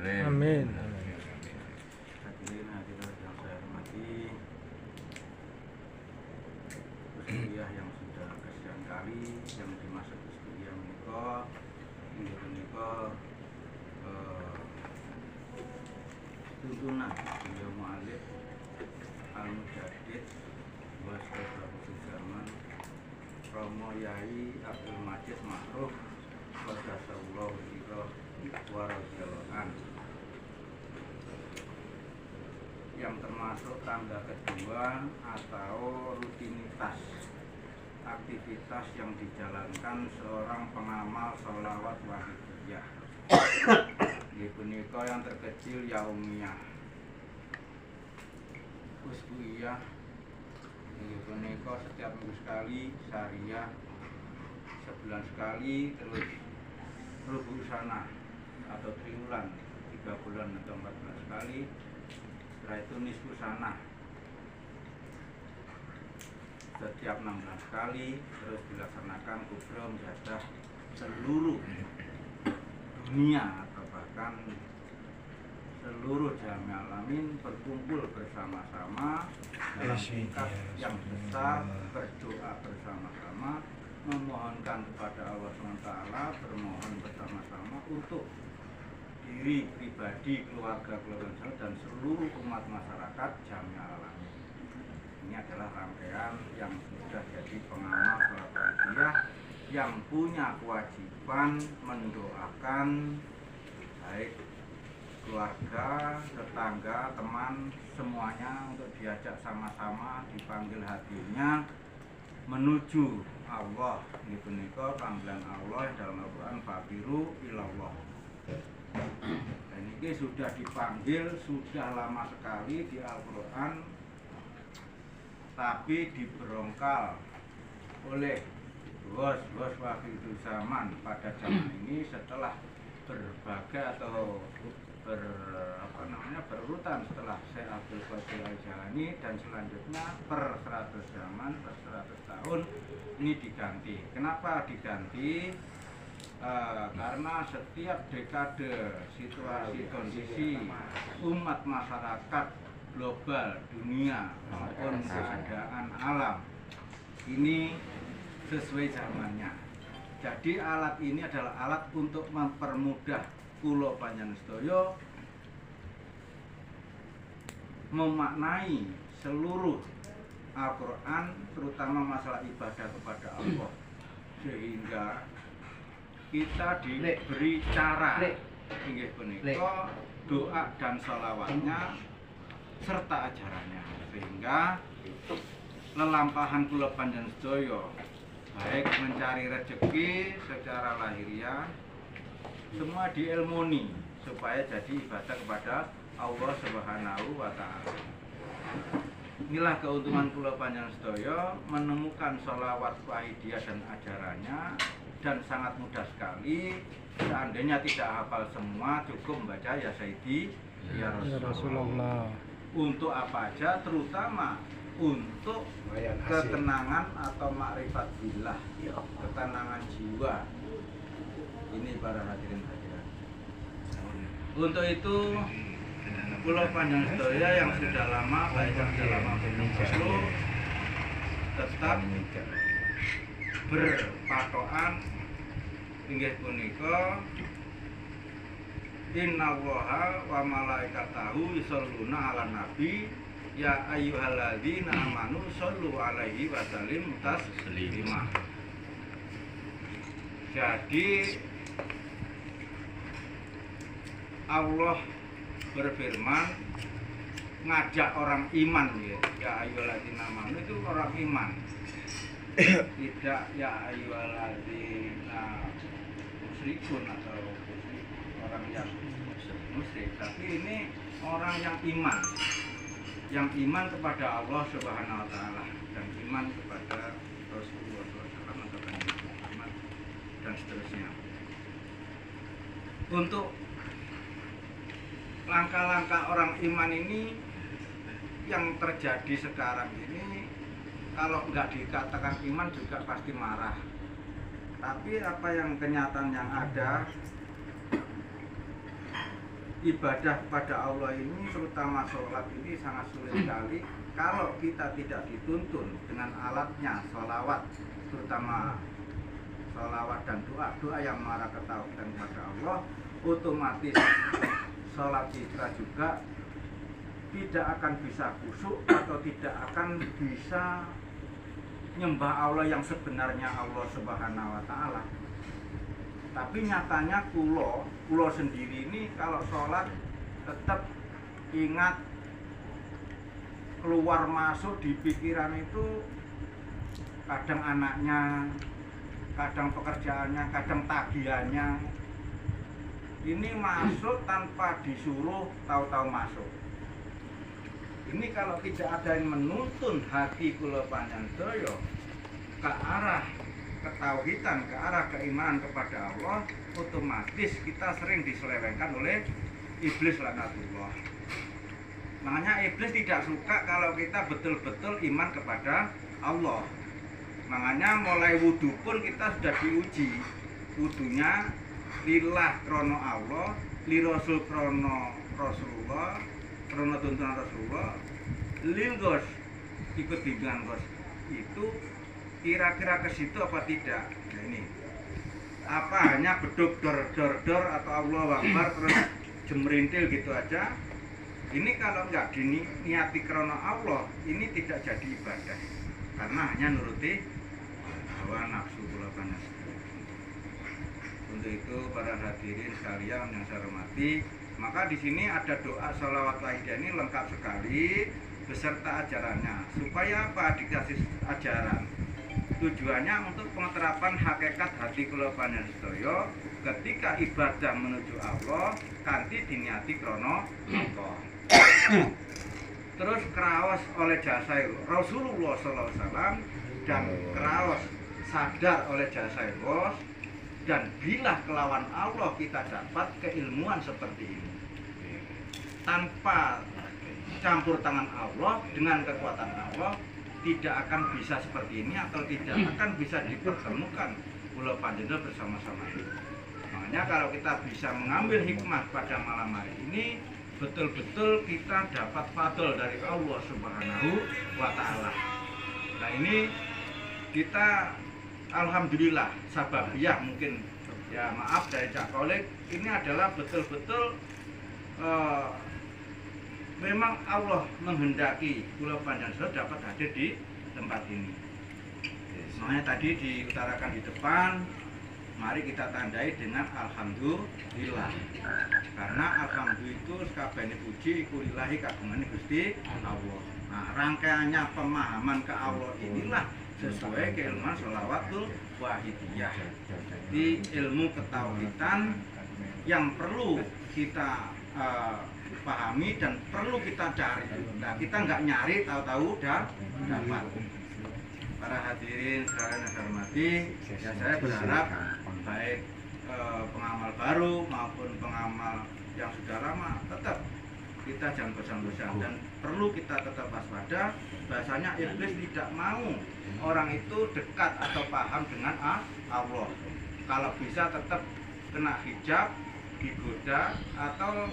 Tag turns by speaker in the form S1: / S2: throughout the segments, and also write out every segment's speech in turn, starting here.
S1: Amin.
S2: Hadirin hadirat yang saya hormati, kuliah yang sudah kesekian kali yang dimaksud kuliah menikah, tuntunan beliau mu'alif al-mujaddid wa sahabat zaman Romo Yai Abdul Majid Ma'ruf wa jazakallahu khairan wa radhiyallahu anhu, yang termasuk tanda kedua atau rutinitas aktivitas yang dijalankan seorang pengamal sholawat wahidiyah. Ini punika yang terkecil yaumiyah, usbuiyah. Ini punika setiap minggu sekali, syariah sebulan sekali, terus rubuh sana atau triwulan 3 bulan atau 14 kali. Setelah itu nisfu sana setiap 16 kali, terus dilaksanakan kubro mujadah seluruh dunia atau bahkan seluruh jami alamin berkumpul bersama-sama dalam tingkat yang besar, berdoa bersama-sama, memohonkan kepada Allah SWT, bermohon bersama-sama untuk diri pribadi, keluarga dan seluruh umat masyarakat jami alamin. Ini adalah rangkaian yang sudah jadi pengamal sholat wahidiyah yang punya kewajiban mendoakan baik keluarga, tetangga, teman, semuanya untuk diajak sama-sama dipanggil hadirnya menuju Allah. Ini punika panggilan Allah dalam Al-Quran, fabiru ilallah. Dan ini sudah dipanggil sudah lama sekali di Al-Quran, tapi diberongkal oleh bos-bos waktu zaman pada zaman ini setelah berbagai atau berurutan setelah Syekh Abdul Qadir Al-Jilani dan selanjutnya per 100 zaman, per 100 tahun ini diganti. Kenapa diganti? Karena setiap dekade situasi kondisi umat masyarakat global dunia maupun keadaan alam ini sesuai zamannya. Jadi alat ini adalah alat untuk mempermudah kula panjenengan memaknai seluruh Al-Quran, terutama masalah ibadah kepada Allah, sehingga kita diberi cara inggih punika doa dan sholawatnya serta ajarannya, sehingga lelampahan kula panjenengan sedaya baik mencari rezeki secara lahiriah semua diilmuni supaya jadi ibadah kepada Allah Subhanahu wa Ta'ala. Inilah keuntungan kula panjenengan sedaya menemukan sholawat wahidiyah dan ajarannya, dan sangat mudah sekali. Seandainya tidak hafal semua, cukup membaca ya Sayyidi ya Rasulullah. Untuk apa aja, terutama untuk ketenangan atau makrifat billah, ketenangan jiwa. Ini para hadirin hadirat. Untuk itu kula panjenengan sedaya yang sudah lama, baik yang sudah lama dulu, tetap berpatokan inggih punika innallaha wa malaikatahu yusholluna 'alan nabi ya ayyuhalladzina amanu shollu 'alaihi wa sallimu taslima. Jadi Allah berfirman ngajak orang iman, ya ayyuhalladzina amanu itu orang iman. Tidak ya ayyuhalladzina musyrikun atau orang yang musyrik, tapi ini orang yang iman kepada Allah Subhanahu wa Ta'ala dan iman kepada Rasulullah SAW atau Nabi Muhammad dan seterusnya. Untuk langkah-langkah orang iman ini yang terjadi sekarang ini, kalau nggak dikatakan iman juga pasti marah. Tapi apa yang kenyataan yang ada ibadah pada Allah ini, terutama sholat ini sangat sulit sekali kalau kita tidak dituntun dengan alatnya, sholawat, terutama sholawat dan doa yang mengarah ketauhidan kepada Allah. Otomatis sholat kita juga tidak akan bisa khusyuk atau tidak akan bisa nyembah Allah yang sebenarnya Allah Subhanahu wa Ta'ala. Tapi nyatanya kulo sendiri ini kalau sholat tetap ingat keluar masuk di pikiran itu kadang anaknya, kadang pekerjaannya, kadang tagihannya. Ini masuk tanpa disuruh, tahu-tahu masuk. Ini kalau tidak ada yang menuntun hati kula panjenengan ke arah ketauhidan, ke arah keimanan kepada Allah, otomatis kita sering diselewengkan oleh iblis laknatullah. Makanya iblis tidak suka kalau kita betul-betul iman kepada Allah. Makanya mulai wudhu pun kita sudah diuji. Wudhunya lillah krono Allah, li rasul krono Rasulullah, krono tuntunan Rasulullah, lil gos ikut bimbingan gos. Itu kira-kira ke situ apa tidak? Nah ini apa hanya beduk dor atau Allah Akbar terus jemerintil gitu aja? Ini kalau nggak diniati krono Allah, ini tidak jadi ibadah karena hanya nuruti hawa nafsu kula panjenengan. Untuk itu para hadirin sekalian yang saya hormati, maka di sini ada doa sholawat waidah ini lengkap sekali beserta ajarannya. Supaya apa dikasih ajaran? Tujuannya untuk pengeterapan hakikat hati kula panjenengan sedaya ketika ibadah menuju Allah kanthi diniati krono Allah. Terus keraos oleh jasa Rasulullah SAW dan keraos sadar oleh jasa Allah, dan bila kelawan Allah kita dapat keilmuan seperti ini tanpa campur tangan Allah dengan kekuatan Allah, tidak akan bisa seperti ini atau tidak akan bisa dipertemukan kula panjenengan bersama-sama ini. Makanya kalau kita bisa mengambil hikmah pada malam hari ini, betul-betul kita dapat fadl dari Allah Subhanahu wa Ta'ala. Nah ini kita alhamdulillah sababiyah mungkin ya, maaf dari Cak Kolik, ini adalah betul-betul memang Allah menghendaki kula panjenengan dapat hadir di tempat ini. Makanya tadi diutarakan di depan, mari kita tandai dengan alhamdulillah. Karena alhamdulillah itu sakabehane puji iku lillahi kagungane Gusti Allah. Nah, rangkaiannya pemahaman ke Allah inilah sesuai keilmuan sholawatul wahidiyah. Di ilmu ketauhidan yang perlu kita pahami dan perlu kita cari. Nah, kita nggak nyari, tahu-tahu udah dapat. Para hadirin sekalian yang saya hormati, ya saya berharap baik pengamal baru maupun pengamal yang sudah lama tetap kita jangan bosan-bosan dan perlu kita tetap waspada. Bahasanya iblis tidak mau orang itu dekat atau paham dengan Allah. Kalau bisa tetap kena hijab, digoda atau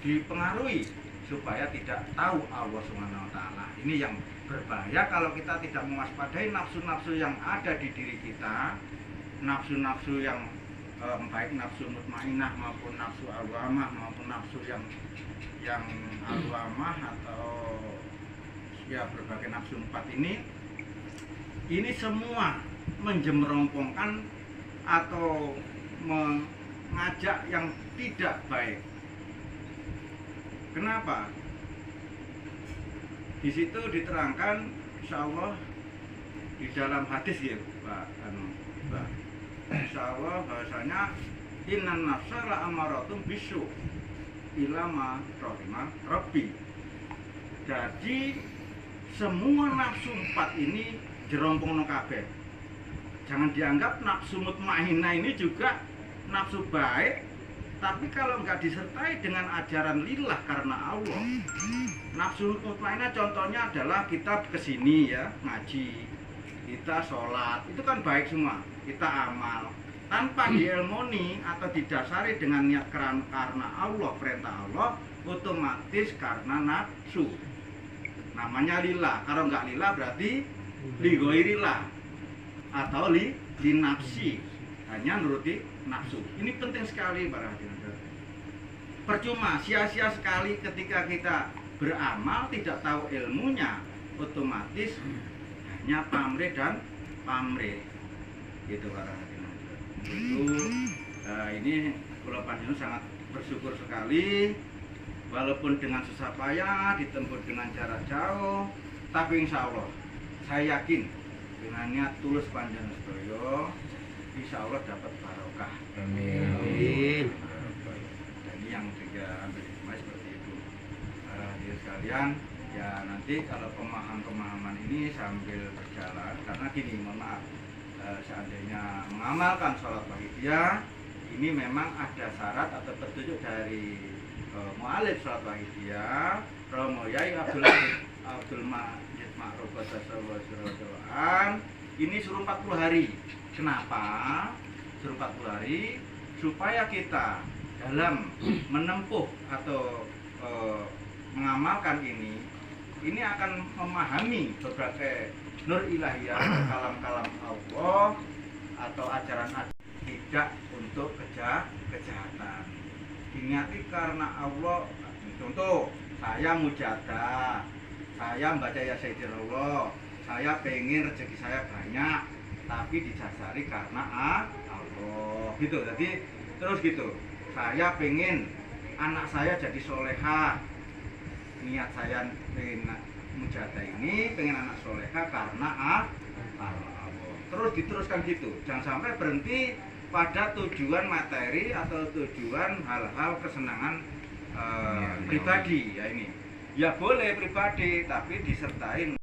S2: dipengaruhi supaya tidak tahu Allah Subhanahu wa Ta'ala. Ini yang berbahaya kalau kita tidak mewaspadai nafsu-nafsu yang ada di diri kita, nafsu-nafsu yang baik nafsu mutmainah maupun nafsu awamah maupun nafsu yang awamah atau ya berbagai nafsu empat ini semua menjemerompongkan atau mengajak yang tidak baik. Kenapa? Di situ diterangkan insya Allah di dalam hadis ya Pak insya Allah bahasanya innan nafsa la amaratum bisu ilama rohimah rabbi. Jadi semua nafsu empat ini jerompong kabeh. Jangan dianggap nafsu mutmainah ini juga nafsu baik, tapi kalau nggak disertai dengan ajaran lillah karena Allah. Nafsu mutmainah contohnya adalah kita kesini ya ngaji, kita sholat, itu kan baik semua, kita amal. tanpa diilmoni atau didasari dengan niat karena Allah, perintah Allah, otomatis karena nafsu. Namanya lillah. Kalau nggak lillah berarti ligoirilah atau linafsi, hanya nuruti nafsu. Ini penting sekali para hadirin. Percuma, sia-sia sekali ketika kita beramal tidak tahu ilmunya, otomatis hanya pamrih dan pamrih. Gitu para hadirin. Itu ini Pulau Panjenengan sangat bersyukur sekali, walaupun dengan susah payah ditempuh dengan jarak jauh, tapi insya Allah saya yakin dengan niat tulus panjenengan sedaya, insya Allah dapat barokah.
S1: Amin.
S2: Dan ini yang juga ambil hikmah seperti itu. Hadirin sekalian, ya nanti kalau pemahaman ini sambil berjalan, karena gini, mohon maaf, seandainya mengamalkan sholat wahidiyah, ini memang ada syarat atau petunjuk dari mu'alif sholat wahidiyah, Romo Yai Abdul Majid Ma'ruf Basasawasuratu'an, ini suruh 40 hari. Kenapa? Suruh 40 hari supaya kita dalam menempuh atau mengamalkan ini akan memahami berbagai nur ilahiyah, kalam-kalam Allah atau ajaran tidak untuk kejahatan. Diniati karena Allah. Contoh, saya mujadah, saya membaca ya Sayyidillah, saya pengen rezeki saya banyak, tapi didasari karena Allah. Gitu. Jadi terus gitu. Saya pengen anak saya jadi solehah. Niat saya pengen mujadah ini, pengen anak solehah karena Allah. Terus diteruskan gitu. Jangan sampai berhenti pada tujuan materi atau tujuan hal-hal kesenangan pribadi. Ya ini ya boleh pribadi, tapi disertai